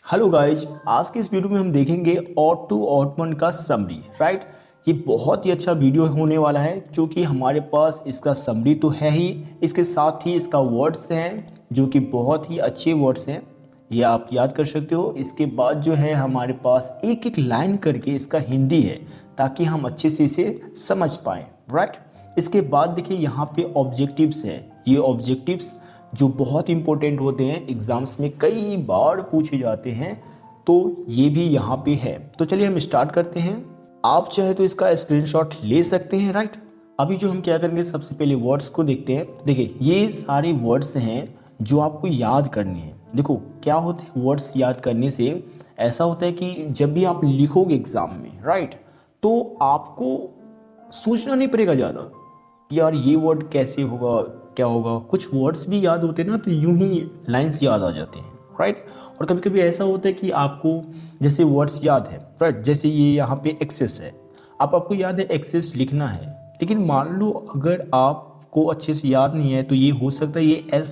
Hello guys, आज के इस वीडियो में हम देखेंगे ऑट टू ऑटमन का समरी। राइट, ये बहुत ही अच्छा वीडियो होने वाला है क्योंकि हमारे पास इसका समरी तो है ही, इसके साथ ही इसका वर्ड्स हैं जो कि बहुत ही अच्छे वर्ड्स हैं, ये आप याद कर सकते हो। इसके बाद जो है हमारे पास एक एक लाइन करके इसका हिंदी है ताकि हम अच्छे से इसे समझ पाएँ। राइट, इसके बाद देखिए यहाँ पे ऑब्जेक्टिव्स है। ये ऑब्जेक्टिव्स जो बहुत इंपॉर्टेंट होते हैं, एग्जाम्स में कई बार पूछे जाते हैं, तो ये भी यहाँ पे है। तो चलिए हम स्टार्ट करते हैं। आप चाहे तो इसका स्क्रीनशॉट ले सकते हैं। राइट, अभी जो हम क्या करेंगे, सबसे पहले वर्ड्स को देखते हैं। देखिए ये सारे वर्ड्स हैं जो आपको याद करने हैं। देखो क्या होता है, वर्ड्स याद करने से ऐसा होता है कि जब भी आप लिखोगे एग्जाम में, राइट, तो आपको सोचना नहीं पड़ेगा ज़्यादा कि यार ये वर्ड कैसे होगा, क्या होगा। कुछ वर्ड्स भी याद होते हैं ना, तो यूं ही लाइंस याद आ जाते हैं। राइट, और कभी कभी ऐसा होता है कि आपको जैसे वर्ड्स याद है, राइट, जैसे ये यहाँ पे एक्सेस है, आपको याद है एक्सेस लिखना है, लेकिन मान लो अगर आपको अच्छे से याद नहीं है तो ये हो सकता है ये एस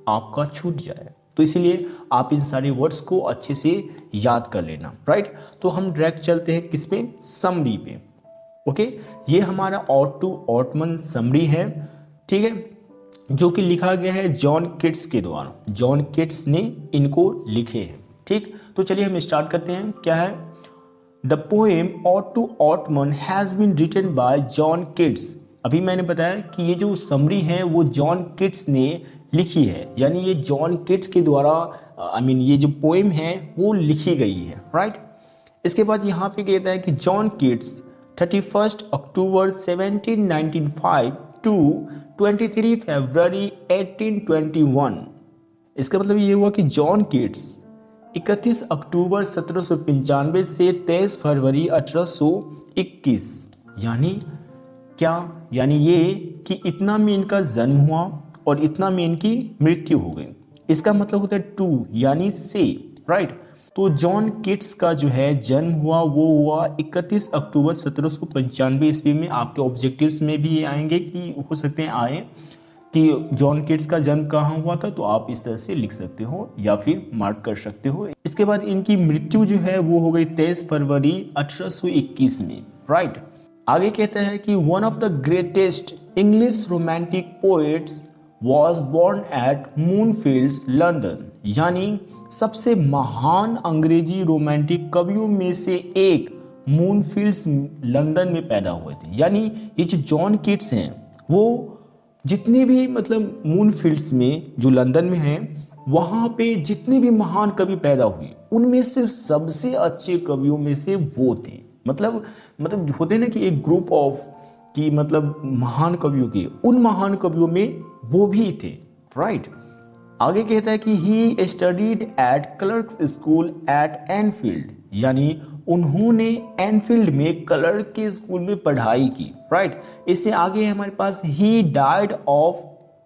आपका छूट जाए। तो इसीलिए आप इन सारे वर्ड्स को अच्छे से याद कर लेना। राइट, तो हम डायरेक्ट चलते हैं किस पे, समरी पे। ओके, ये हमारा ऑट टू ऑटमन समरी है, ठीक है, जो कि लिखा गया है जॉन किट्स के द्वारा। जॉन किट्स ने इनको लिखे हैं। ठीक, तो चलिए हम स्टार्ट करते हैं। क्या है, the poem ode to autumn has been written by John Keats. अभी मैंने बताया कि ये जो समरी है वो जॉन किट्स ने लिखी है, यानी ये जॉन किट्स के द्वारा ये जो पोएम है वो लिखी गई है। राइट, इसके बाद यहाँ पे कहता है कि जॉन किट्स 31 अक्टूबर 1795 टू 23 फरवरी 1821। इसका मतलब ये हुआ कि जॉन किट्स 31 अक्टूबर 1795 से 23 फरवरी 1821, यानी क्या, यानी ये कि इतना में इनका जन्म हुआ और इतना में इनकी मृत्यु हो गई। इसका मतलब होता है टू यानी से। राइट, तो जॉन किट्स का जो है जन्म हुआ वो हुआ 31 अक्टूबर 1795 ईस्वी में। आपके ऑब्जेक्टिव्स में भी ये आएंगे कि हो सकते हैं आए कि जॉन किट्स का जन्म कहाँ हुआ था, तो आप इस तरह से लिख सकते हो या फिर मार्क कर सकते हो। इसके बाद इनकी मृत्यु जो है वो हो गई 23 फरवरी 1821 में। राइट, आगे कहता है कि one of the greatest English romantic poets was born at Moorfields London, यानी सबसे महान अंग्रेजी रोमांटिक कवियों में से एक मूनफील्ड्स लंदन में पैदा हुए थे। यानी ये जो जॉन किट्स हैं वो जितने भी मतलब मूनफील्ड्स में जो लंदन में हैं, वहाँ पे जितने भी महान कवि पैदा हुए उनमें से सबसे अच्छे कवियों में से वो थे। मतलब होते ना कि एक ग्रुप ऑफ कि मतलब महान कवियों के, उन महान कवियों में वो भी थे। राइट, आगे कहता है कि he studied at clerks school eight Enfield, यानी उन्होंने एनफील्ड में क्लर्क के स्कूल में पढ़ाई की। राइट, इससे आगे है हमारे पास ही died of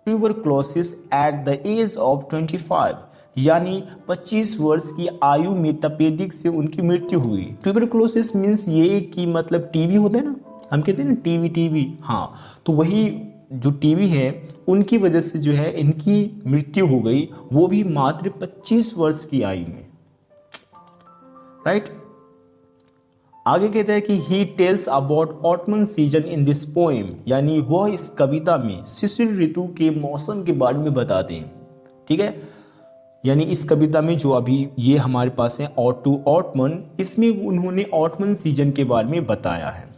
tuberculosis at the age of 25, यानी 25 वर्ष की आयु में तपेदिक से उनकी मृत्यु हुई। ट्यूबरक्लोसिस मीन्स ये कि मतलब टीबी होता है ना, हम कहते हैं ना टीबी, हाँ, तो वही जो टीबी है उनकी वजह से जो है इनकी मृत्यु हो गई, वो भी मात्र 25 वर्ष की आयु में। राइट, आगे कहता है कि he tells about ottoman season in this poem, यानी वह इस कविता में शिशिर ऋतु के मौसम के बारे में बताते हैं। ठीक है, यानी इस कविता में जो अभी ये हमारे पास है ऑट टू ऑटमन, इसमें उन्होंने ऑटमन सीजन के बारे में बताया है।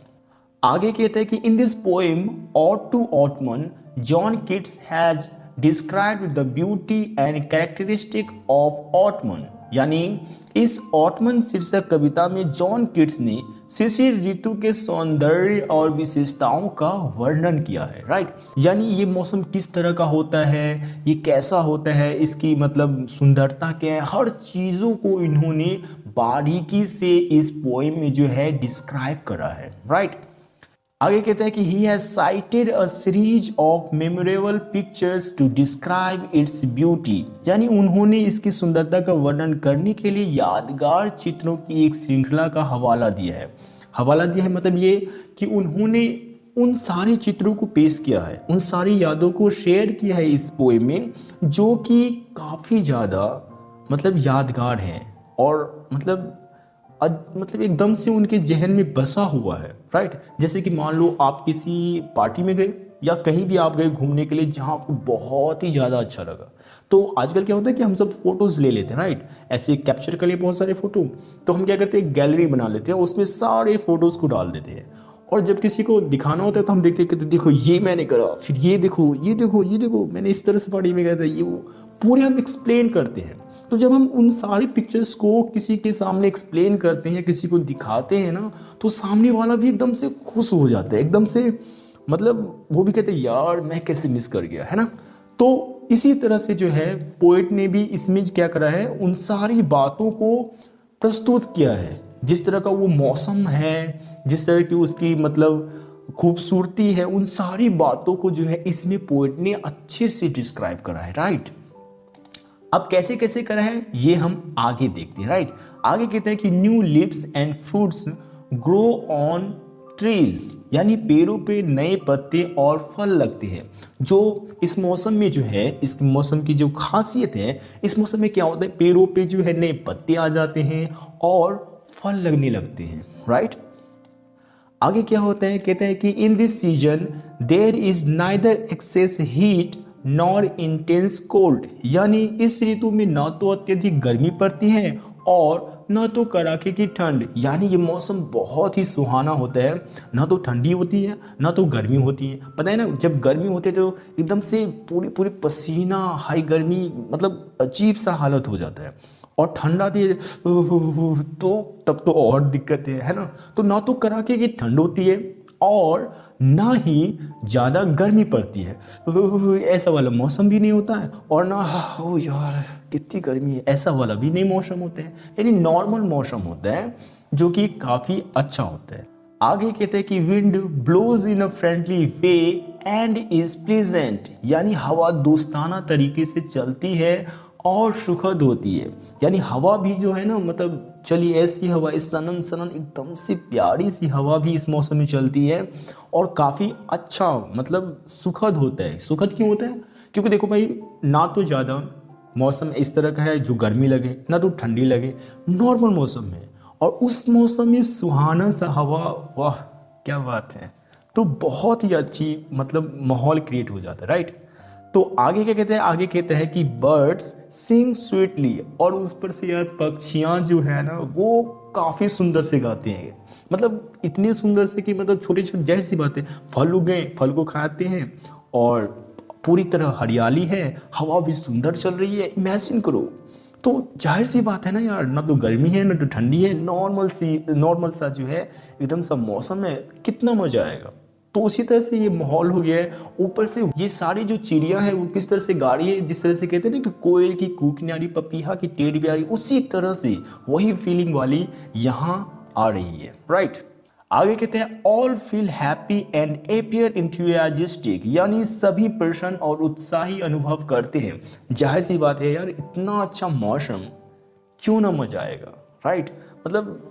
आगे कहते हैं कि in this poem ode to autumn John Keats has described the beauty and characteristic of autumn, यानी इस ऑटमन शीर्षक कविता में जॉन किट्स ने शिशिर ऋतु के सौंदर्य और विशेषताओं का वर्णन किया है। राइट, यानी ये मौसम किस तरह का होता है, ये कैसा होता है, इसकी मतलब सुंदरता क्या है, हर चीज़ों को इन्होंने बारीकी से इस पोएम में जो है डिस्क्राइब करा है। राइट, आगे कहता है कि he has cited a series of memorable pictures to describe its beauty, यानी उन्होंने इसकी सुंदरता का वर्णन करने के लिए यादगार चित्रों की एक श्रृंखला का हवाला दिया है। मतलब ये कि उन्होंने उन सारे चित्रों को पेश किया है, उन सारी यादों को शेयर किया है इस पोएम में, जो कि काफ़ी ज़्यादा मतलब यादगार है, और मतलब एकदम से उनके जहन में बसा हुआ है, राइट। जैसे कि मान लो आप किसी पार्टी में गए या कहीं भी आप गए घूमने के लिए जहाँ आपको बहुत ही ज़्यादा अच्छा लगा, तो आजकल क्या होता है कि हम सब फोटोज़ ले लेते हैं, राइट। ऐसे कैप्चर कर लिए बहुत सारे फ़ोटो, तो हम क्या करते हैं, गैलरी बना लेते हैं, उसमें सारे फ़ोटोज़ को डाल देते हैं। और जब किसी को दिखाना होता है तो हम देखते हैं कि तो देखो ये मैंने करा, फिर ये देखो ये देखो ये देखो मैंने इस तरह से पार्टी में गया था, ये वो पूरे हम एक्सप्लेन करते हैं। तो जब हम उन सारी पिक्चर्स को किसी के सामने एक्सप्लेन करते हैं, किसी को दिखाते हैं ना, तो सामने वाला भी एकदम से खुश हो जाता है, एकदम से मतलब वो भी कहते हैं यार मैं कैसे मिस कर गया, है ना। तो इसी तरह से जो है पोएट ने भी इसमें क्या करा है, उन सारी बातों को प्रस्तुत किया है। जिस तरह का वो मौसम है, जिस तरह की उसकी मतलब खूबसूरती है, उन सारी बातों को जो है इसमें पोएट ने अच्छे से डिस्क्राइब करा है, राइट। अब कैसे कैसे करा है ये हम आगे देखते हैं, राइट। आगे कहते हैं कि new leaves and fruits grow on trees, यानी पेड़ों पे नए पत्ते और फल लगते हैं। जो इस मौसम में जो है, इस मौसम की जो खासियत है, इस मौसम में क्या होता है, पेड़ों पे जो है नए पत्ते आ जाते हैं और फल लगने लगते हैं, राइट। आगे क्या होता है, कहते हैं कि in this season there is neither excess heat nor intense cold, यानी इस ऋतु में ना तो अत्यधिक गर्मी पड़ती है और ना तो कड़ाके की ठंड, यानी ये मौसम बहुत ही सुहाना होता है। ना तो ठंडी होती है ना तो गर्मी होती है। पता है ना, जब गर्मी होती है तो एकदम से पूरी पूरी पसीना, हाई गर्मी, मतलब अजीब सा हालत हो जाता है। और ठंड आती है तो तब तो और दिक्कत है ना। तो ना तो कड़ाके की ठंड होती है और ना ही ज़्यादा गर्मी पड़ती है, ऐसा वाला मौसम भी नहीं होता है। और ना ओ यार कितनी गर्मी है, ऐसा वाला भी नहीं मौसम होता है, यानी नॉर्मल मौसम होता है जो कि काफ़ी अच्छा होता है। आगे कहते हैं कि wind blows in a friendly way and is pleasant, यानी हवा दोस्ताना तरीके से चलती है और सुखद होती है। यानी हवा भी जो है ना, मतलब चलिए ऐसी हवा, इस सनन सनन एकदम से प्यारी सी हवा भी इस मौसम में चलती है और काफ़ी अच्छा मतलब सुखद होता है। सुखद क्यों होता है, क्योंकि देखो भाई, ना तो ज़्यादा मौसम इस तरह का है जो गर्मी लगे, ना तो ठंडी लगे, नॉर्मल मौसम है। और उस मौसम में सुहाना सा हवा, वाह क्या बात है। तो बहुत ही अच्छी मतलब माहौल क्रिएट हो जाता है, राइट। तो आगे क्या कहते हैं, आगे कहते हैं कि बर्ड्स सिंग स्वीटली, और उस पर से यार पक्षियाँ जो है ना वो काफ़ी सुंदर से गाते हैं। मतलब इतने सुंदर से कि मतलब छोटे छोटे, जाहिर सी बात है, फल उगे, फल को खाते हैं और पूरी तरह हरियाली है, हवा भी सुंदर चल रही है, इमेजिन करो। तो जाहिर सी बात है ना यार, ना तो गर्मी है ना तो ठंडी है, नॉर्मल सा जो है एकदम सा मौसम है, कितना मज़ा आएगा। तो उसी तरह से ये माहौल हो गया है। ऊपर से ये सारी जो चिड़ियाँ हैं वो किस तरह से गा रही है, जिस तरह से कहते हैं ना कि कोयल की कूक न्यारी, पपीहा की टेढ़ ब्यारी, उसी तरह से वही फीलिंग वाली यहाँ आ रही है, राइट। आगे कहते हैं all feel happy and appear enthusiastic, यानी सभी प्रसन्न और उत्साही अनुभव करते हैं। जाहिर सी बात है यार, इतना अच्छा मौसम क्यों ना मजा आएगा, राइट। मतलब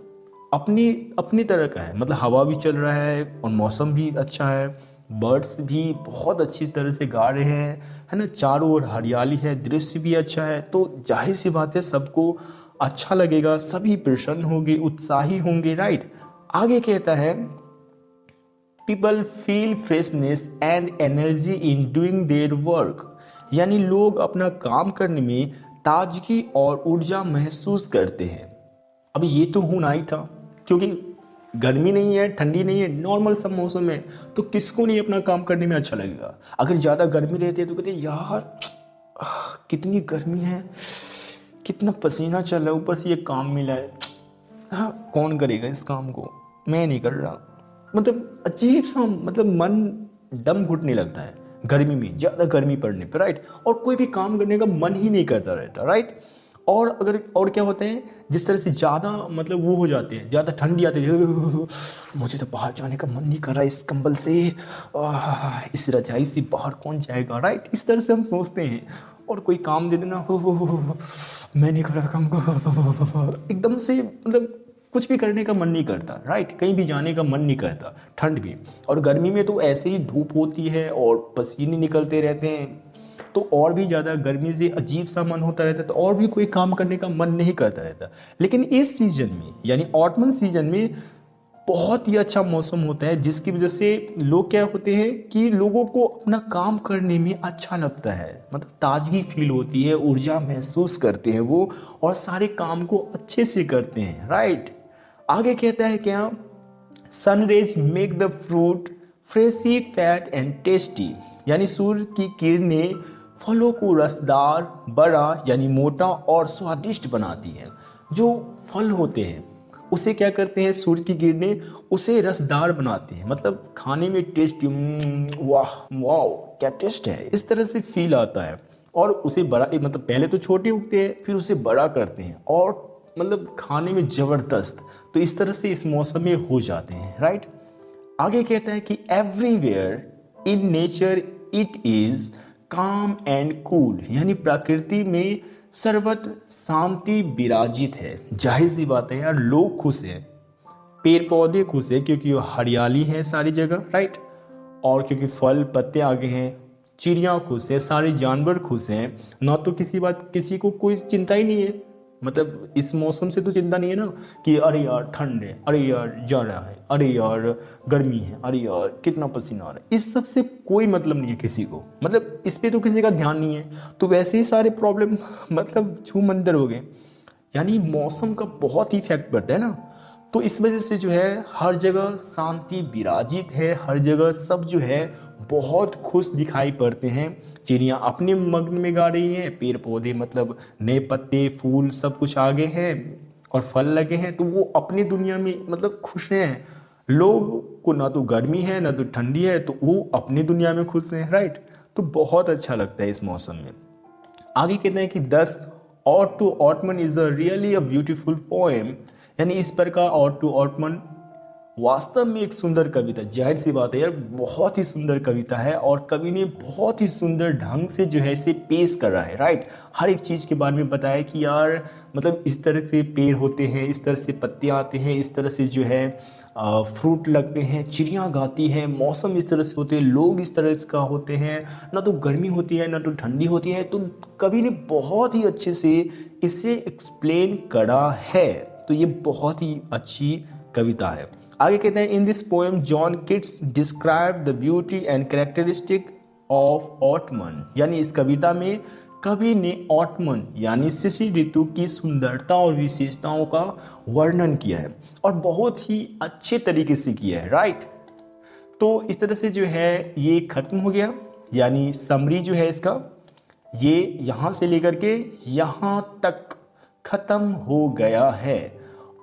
अपनी अपनी तरह का है, मतलब हवा भी चल रहा है और मौसम भी अच्छा है, बर्ड्स भी बहुत अच्छी तरह से गा रहे हैं, है ना, चारों ओर हरियाली है, दृश्य भी अच्छा है। तो जाहिर सी बात है सबको अच्छा लगेगा, सभी प्रसन्न होंगे, उत्साही होंगे, राइट। आगे कहता है people feel freshness and energy in doing their work, यानी लोग अपना काम करने में ताजगी और ऊर्जा महसूस करते हैं। अब ये तो होना ही था, क्योंकि गर्मी नहीं है, ठंडी नहीं है, नॉर्मल सब मौसम है, तो किसको नहीं अपना काम करने में अच्छा लगेगा। अगर ज़्यादा गर्मी रहती है तो कहते हैं यार कितनी गर्मी है, कितना पसीना चल रहा है, ऊपर से ये काम मिला है, हाँ कौन करेगा इस काम को, मैं नहीं कर रहा। मतलब अजीब सा, मतलब मन दम घुटने लगता है गर्मी में, ज़्यादा गर्मी पड़ने पर, राइट। और कोई भी काम करने का मन ही नहीं करता रहता, राइट। और क्या होते हैं, जिस तरह से ज़्यादा मतलब वो हो जाते हैं, ज़्यादा ठंडी आती है, मुझे तो बाहर जाने का मन नहीं कर रहा इस कंबल से, इस रजाई से बाहर कौन जाएगा, राइट। इस तरह से हम सोचते हैं। और कोई काम दे देना, मैं नहीं कर रहा काम को, एकदम से मतलब कुछ भी करने का मन नहीं करता, राइट। कहीं भी जाने का मन नहीं करता, ठंड भी। और गर्मी में तो ऐसे ही धूप होती है और पसीने निकलते रहते हैं, तो और भी ज़्यादा गर्मी से अजीब सा मन होता रहता है, तो और भी कोई काम करने का मन नहीं करता रहता। लेकिन इस सीजन में यानी ऑटमन सीजन में बहुत ही अच्छा मौसम होता है, जिसकी वजह से लोग क्या होते हैं कि लोगों को अपना काम करने में अच्छा लगता है, मतलब ताजगी फील होती है, ऊर्जा महसूस करते हैं वो और सारे काम को अच्छे से करते हैं, राइट। आगे कहता है क्या, sun rays make the fruit freshie fat and tasty, यानी सूर्य की किरणें फलों को रसदार, बड़ा यानी मोटा और स्वादिष्ट बनाती हैं। जो फल होते हैं उसे क्या करते हैं, सूर्य की किरणें उसे रसदार बनाती हैं, मतलब खाने में टेस्ट, वाह वाह क्या टेस्ट है, इस तरह से फील आता है। और उसे बड़ा, मतलब पहले तो छोटे उगते हैं फिर उसे बड़ा करते हैं और मतलब खाने में ज़बरदस्त, तो इस तरह से इस मौसम में हो जाते हैं, राइट। आगे कहता है कि everywhere in nature it is काम एंड कूल, यानी प्रकृति में सर्वत्र शांति विराजित है। जाहिर सी बात है यार, लोग खुश हैं, पेड़ पौधे खुश हैं क्योंकि हरियाली है सारी जगह, राइट, और क्योंकि फल पत्ते आगे हैं, चिड़िया खुश है, सारे जानवर खुश हैं, ना तो किसी को कोई चिंता ही नहीं है, मतलब इस मौसम से तो चिंता नहीं है ना कि अरे यार ठंड है, अरे यार जाड़ा है, अरे यार गर्मी है, अरे यार कितना पसीना आ रहा है, इस सब से कोई मतलब नहीं है किसी को, मतलब इस पे तो किसी का ध्यान नहीं है, तो वैसे ही सारे प्रॉब्लम मतलब छू मंतर हो गए। यानी मौसम का बहुत ही इफेक्ट पड़ता है ना, तो इस वजह से जो है हर जगह शांति विराजित है, हर जगह सब जो है बहुत खुश दिखाई पड़ते हैं। चिड़ियाँ अपने मग्न में गा रही हैं, पेड़ पौधे मतलब नए पत्ते फूल सब कुछ आगे हैं और फल लगे हैं, तो वो अपनी दुनिया में मतलब खुश हैं। लोग को ना तो गर्मी है ना तो ठंडी है, तो वो अपनी दुनिया में खुश हैं, राइट। तो बहुत अच्छा लगता है इस मौसम में। आगे कहते हैं कि 10 ode to autumn is a really a beautiful poem, यानी इस पर का ऑड टू ऑटमन वास्तव में एक सुंदर कविता। जाहिर सी बात है यार, बहुत ही सुंदर कविता है और कवि ने बहुत ही सुंदर ढंग से जो है इसे पेश कर रहा है, राइट। हर एक चीज़ के बारे में बताया कि यार मतलब इस तरह से पेड़ होते हैं, इस तरह से पत्ते आते हैं, इस तरह से जो है फ्रूट लगते हैं, चिड़ियाँ गाती हैं, मौसम इस तरह से होते हैं, लोग इस तरह का होते हैं, ना तो गर्मी होती है ना तो ठंडी होती है। तो कवि ने बहुत ही अच्छे से इसे एक्सप्लेन करा है, तो ये बहुत ही अच्छी कविता है। आगे कहते हैं, इन this poem John Keats describe the beauty and characteristic of autumn, यानी इस कविता में कवि ने ऑटमन यानी शिशिर ऋतु की सुंदरता और विशेषताओं का वर्णन किया है और बहुत ही अच्छे तरीके से किया है, राइट। तो इस तरह से जो है ये खत्म हो गया, यानी समरी जो है इसका ये यहाँ से लेकर के यहाँ तक खत्म हो गया है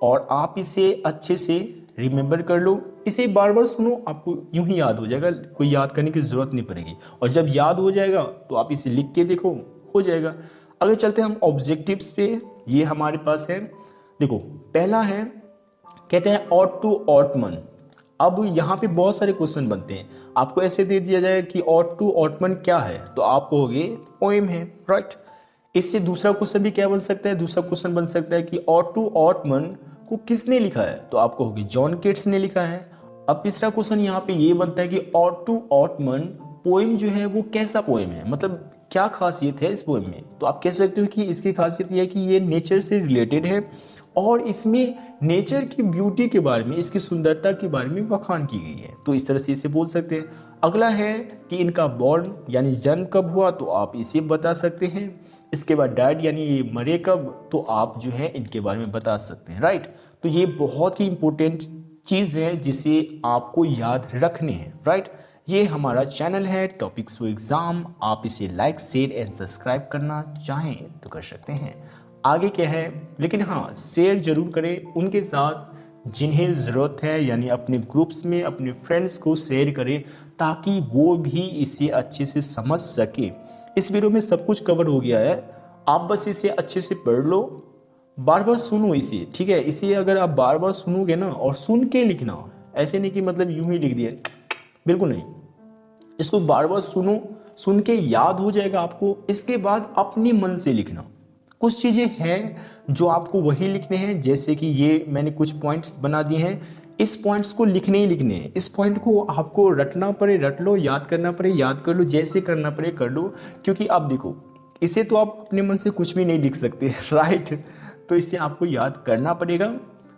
और आप इसे अच्छे से रिमेंबर कर लो, इसे बार बार सुनो, आपको यूं ही याद हो जाएगा, कोई याद करने की ज़रूरत नहीं पड़ेगी। और जब याद हो जाएगा तो आप इसे लिख के देखो, हो जाएगा। अगर चलते हैं हम ऑब्जेक्टिव्स पे, ये हमारे पास है, देखो पहला है कहते हैं ऑट टू ऑटमन। अब यहाँ पे बहुत सारे क्वेश्चन बनते हैं, आपको ऐसे दे दिया जाए कि ऑट टू ऑटमन क्या है, तो आप कहोगे पोएम है, राइट। इससे दूसरा क्वेश्चन भी क्या बन सकता है, दूसरा क्वेश्चन बन सकता है कि ऑट टू ऑटमन को किसने लिखा है, तो आप कहोगे जॉन केट्स ने लिखा है। अब तीसरा क्वेश्चन यहाँ पे ये बनता है कि ऑट टू ऑटमन पोएम जो है वो कैसा पोएम है, मतलब क्या खासियत है इस पोएम में, तो आप कह सकते हो कि इसकी खासियत यह है कि ये नेचर से रिलेटेड है और इसमें नेचर की ब्यूटी के बारे में, इसकी सुंदरता के बारे में बखान की गई है, तो इस तरह से इसे बोल सकते हैं। अगला है कि इनका बॉर्न यानी जन्म कब हुआ, तो आप इसे बता सकते हैं। इसके बाद डैड यानी ये मरे कब, तो आप जो है इनके बारे में बता सकते हैं, राइट। तो ये बहुत ही इंपॉर्टेंट चीज़ है जिसे आपको याद रखनी है, राइट। ये हमारा चैनल है टॉपिक्स फॉर एग्जाम, आप इसे लाइक शेयर एंड सब्सक्राइब करना चाहें तो कर सकते हैं। आगे क्या है, लेकिन हाँ शेयर जरूर करें उनके साथ जिन्हें ज़रूरत है, यानी अपने ग्रुप्स में अपने फ्रेंड्स को शेयर करें ताकि वो भी इसे अच्छे से समझ सके। इस वीडियो में सब कुछ कवर हो गया है, आप बस इसे अच्छे से पढ़ लो, बार बार सुनो इसे, ठीक है। इसे अगर आप बार बार सुनोगे ना और सुन के लिखना, ऐसे नहीं कि मतलब यूं ही लिख दिया, बिल्कुल नहीं। इसको बार बार सुनो, सुन के याद हो जाएगा आपको, इसके बाद अपने मन से लिखना। कुछ चीज़ें हैं जो आपको वही लिखने हैं, जैसे कि ये मैंने कुछ पॉइंट्स बना दिए हैं, इस पॉइंट्स को लिखने ही लिखने हैं। इस पॉइंट को आपको रटना पड़े रट लो, याद करना पड़े याद कर लो, जैसे करना पड़े कर लो, क्योंकि आप देखो इसे तो आप अपने मन से कुछ भी नहीं लिख सकते राइट। तो इसे आपको याद करना पड़ेगा।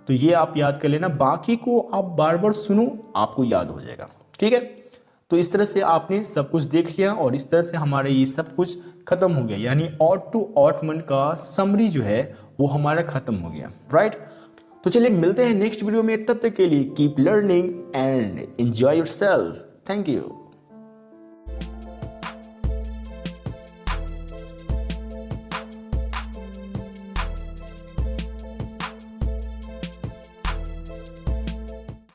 तो ये आप याद कर लेना, बाकी को आप बार बार सुनो, आपको याद हो जाएगा। ठीक है, तो इस तरह से आपने सब कुछ देख लिया और इस तरह से हमारा ये सब कुछ खत्म हो गया, यानी ऑड टू ऑड मन का समरी जो है वो हमारा खत्म हो गया, राइट। तो चलिए मिलते हैं नेक्स्ट वीडियो में, तब तक के लिए keep learning and enjoy yourself. Thank you.